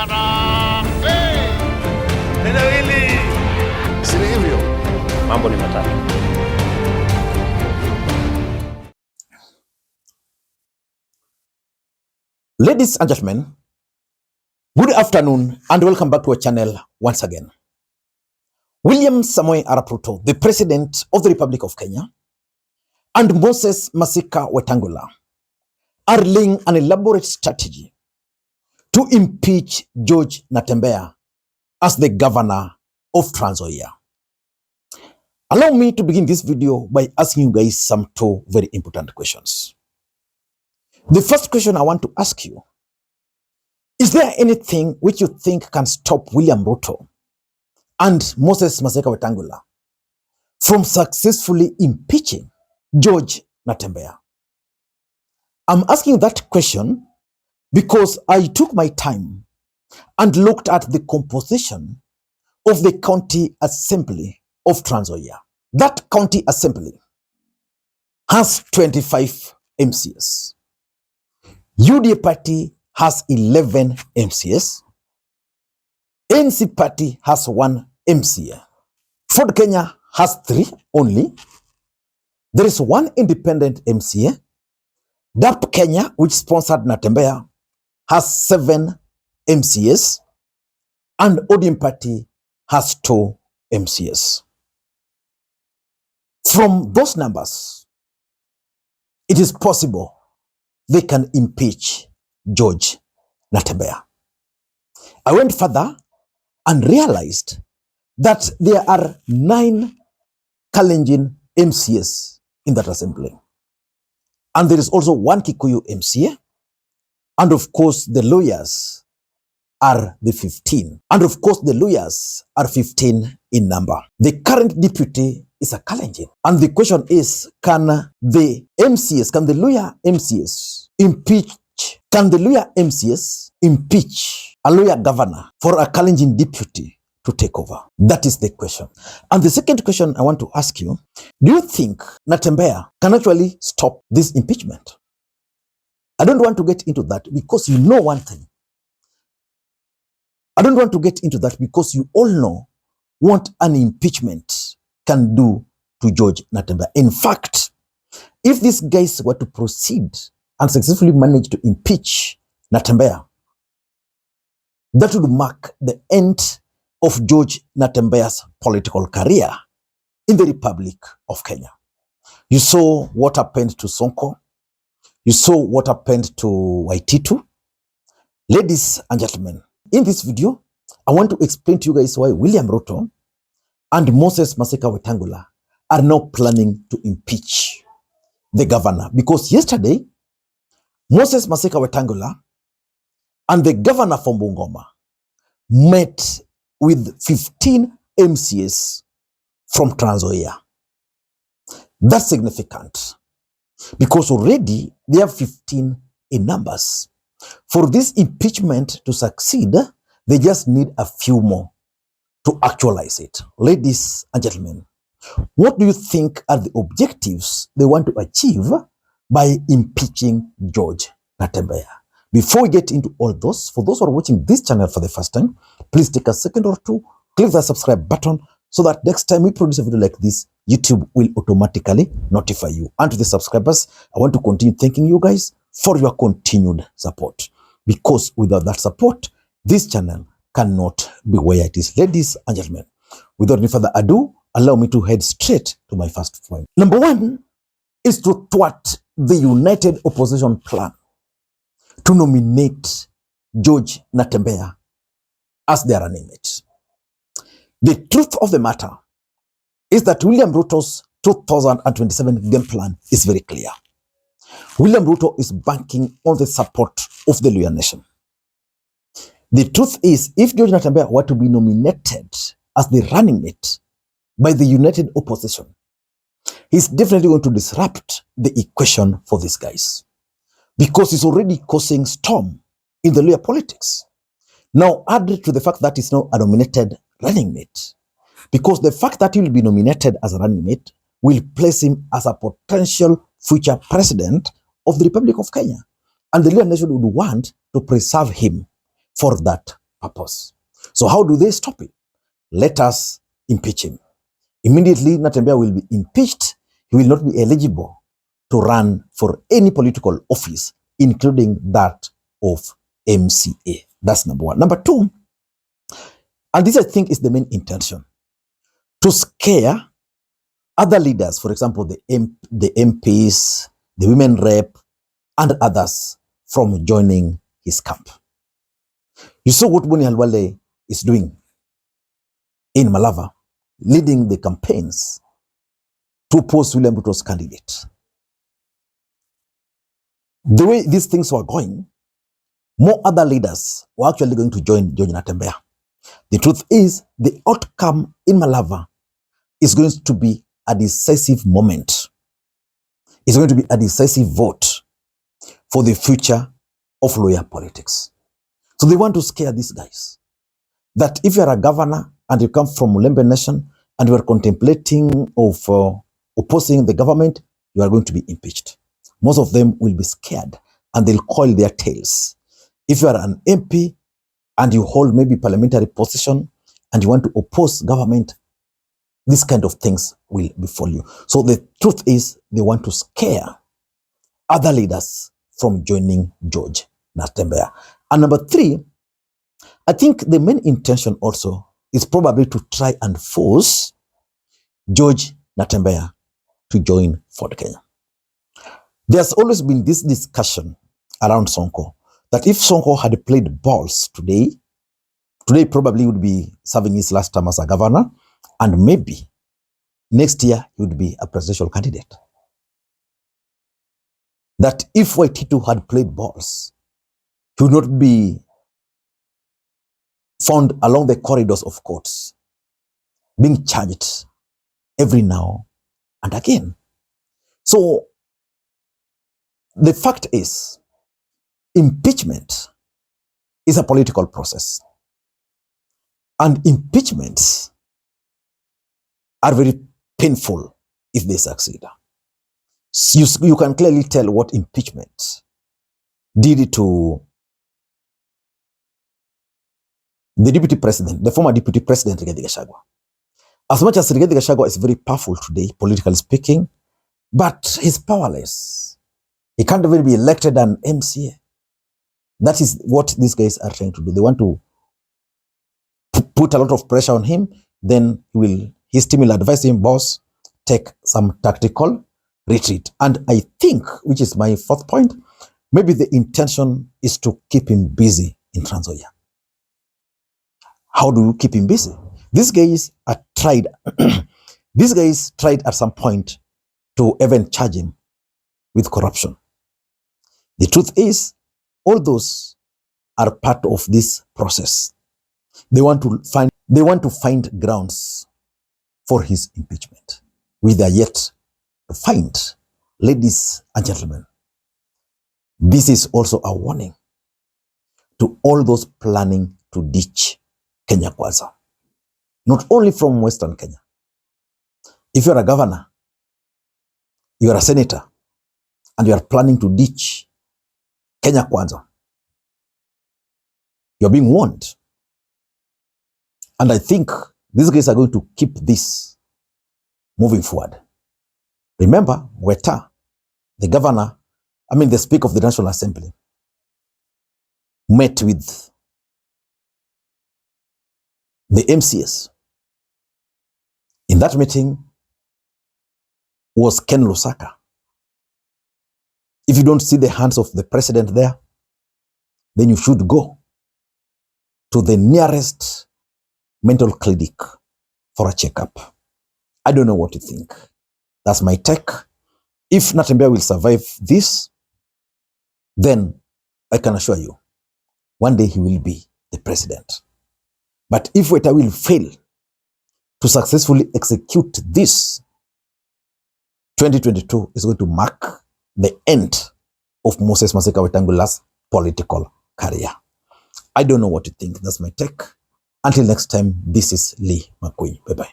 Harambee! Neno hili si hivyo, mambo ni matatu. Ladies and gentlemen, good afternoon and welcome back to our channel once again. William Samoei Arap Ruto, the President of the Republic of Kenya, and Moses Masika Wetangula are laying an elaborate strategy to impeach George Natembeya as the governor of Trans Nzoia. Allow me to begin this video by asking you guys some two very important questions. The first question I want to ask you, is there anything which you think can stop William Ruto and Moses Masika Wetangula from successfully impeaching George Natembeya? I'm asking that question because I took my time and looked at the composition of the County Assembly of Trans Nzoia. That County Assembly has 25 MCs. UDA Party has 11 MCs. NC Party has 1 MCA. Ford Kenya has 3 only. There is 1 independent MCA. DAP Kenya, which sponsored Natembeya, has 7 MCS. And ODM Party has 2 MCS. From those numbers, it is possible they can impeach George Natembeya. I went further and realized that there are 9 Kalenjin MCS in that assembly. And there is also 1 Kikuyu MCA. And of course, the lawyers are the 15. And of course, the lawyers are 15 in number. The current deputy is a Kalenjin. And the question is, can the lawyer MCS impeach, can the lawyer MCS impeach a lawyer governor for a Kalenjin deputy to take over? That is the question. And the second question I want to ask you, do you think Natembeya can actually stop this impeachment? I don't want to get into that because you know one thing. I don't want to get into that because you all know what an impeachment can do to George Natembeya. In fact, if these guys were to proceed and successfully manage to impeach Natembeya, that would mark the end of George Natembeya's political career in the Republic of Kenya. You saw what happened to Sonko. You saw what happened to Waititu. Ladies and gentlemen, in this video, I want to explain to you guys why William Ruto and Moses Masika Wetangula are now planning to impeach the governor. Because yesterday, Moses Masika Wetangula and the governor from Bungoma met with 15 MCs from Trans Nzoia. That's significant because already they have 15 in numbers. For this impeachment to succeed, they just need a few more to actualize it. Ladies and gentlemen, what do you think are the objectives they want to achieve by impeaching George Natembeya? Before we get into all those, for those who are watching this channel for the first time, please take a second or two, click the subscribe button so that next time we produce a video like this, YouTube will automatically notify you. And to the subscribers, I want to continue thanking you guys for your continued support. Because without that support, this channel cannot be where it is. Ladies and gentlemen, without any further ado, allow me to head straight to my first point. Number 1 is to thwart the united opposition plan to nominate George Natembeya as their running mate. The truth of the matter is that William Ruto's 2027 game plan is very clear. William Ruto is banking on the support of the Luhya nation. The truth is, if George Natembeya were to be nominated as the running mate by the united opposition, he's definitely going to disrupt the equation for these guys because he's already causing storm in the Luhya politics. Now, add to the fact that he's now a nominated running mate, because the fact that he will be nominated as a running mate will place him as a potential future president of the Republic of Kenya. And the Luhya nation would want to preserve him for that purpose. So how do they stop it? Let us impeach him. Immediately, Natembeya will be impeached. He will not be eligible to run for any political office, including that of MCA. That's number one. Number two, and this I think is the main intention, to scare other leaders, for example, the MPs, the women rep, and others from joining his camp. You saw what Boni Halwale is doing in Malava, leading the campaigns to oppose William Ruto's candidate. The way these things were going, more other leaders were actually going to join George Natembeya. The truth is, the outcome in Malava is going to be a decisive moment. It's going to be a decisive vote for the future of lawyer politics. So they want to scare these guys that if you are a governor and you come from Mulembe Nation and you are contemplating of opposing the government, you are going to be impeached. Most of them will be scared and they'll coil their tails. If you are an MP and you hold maybe parliamentary position and you want to oppose government, these kind of things will befall you. So the truth is, they want to scare other leaders from joining George Natembeya. And number three, I think the main intention also is probably to try and force George Natembeya to join Ford Kenya. There's always been this discussion around Sonko that if Sonko had played balls today probably would be serving his last term as a governor, and maybe next year he would be a presidential candidate. That if Waititu had played balls, he would not be found along the corridors of courts, being charged every now and again. So the fact is, impeachment is a political process. And impeachments are very painful if they succeed. You can clearly tell what impeachment did to the deputy president, the former deputy president, Rigathi Gachagua. As much as Rigathi Gachagua is very powerful today, politically speaking, but he's powerless. He can't even be elected an MCA. That is what these guys are trying to do. They want to put a lot of pressure on him, then his team will advise him, boss, take some tactical retreat. And I think, which is my fourth point, maybe the intention is to keep him busy in Trans Nzoia. How do you keep him busy? These guys are tried. These guys tried at some point to even charge him with corruption. The truth is, all those are part of this process. They want to find grounds for his impeachment, which they are yet to find. Ladies and gentlemen, this is also a warning to all those planning to ditch Kenya Kwanza. Not only from Western Kenya. If you're a governor, you're a senator, and you are planning to ditch Kenya Kwanza, you're being warned. And I think these guys are going to keep this moving forward. Remember, Weta, the Speaker of the National Assembly, met with the MCS. In that meeting was Ken Lusaka. If you don't see the hands of the president there, then you should go to the nearest mental clinic for a checkup. I don't know what you think. That's my take. If Natembeya will survive this, then I can assure you, one day he will be the president. But if Weta will fail to successfully execute this, 2022 is going to mark the end of Moses Masika Wetangula's political career. I don't know what you think. That's my take. Until next time, this is Lee Makwiny. Bye-bye.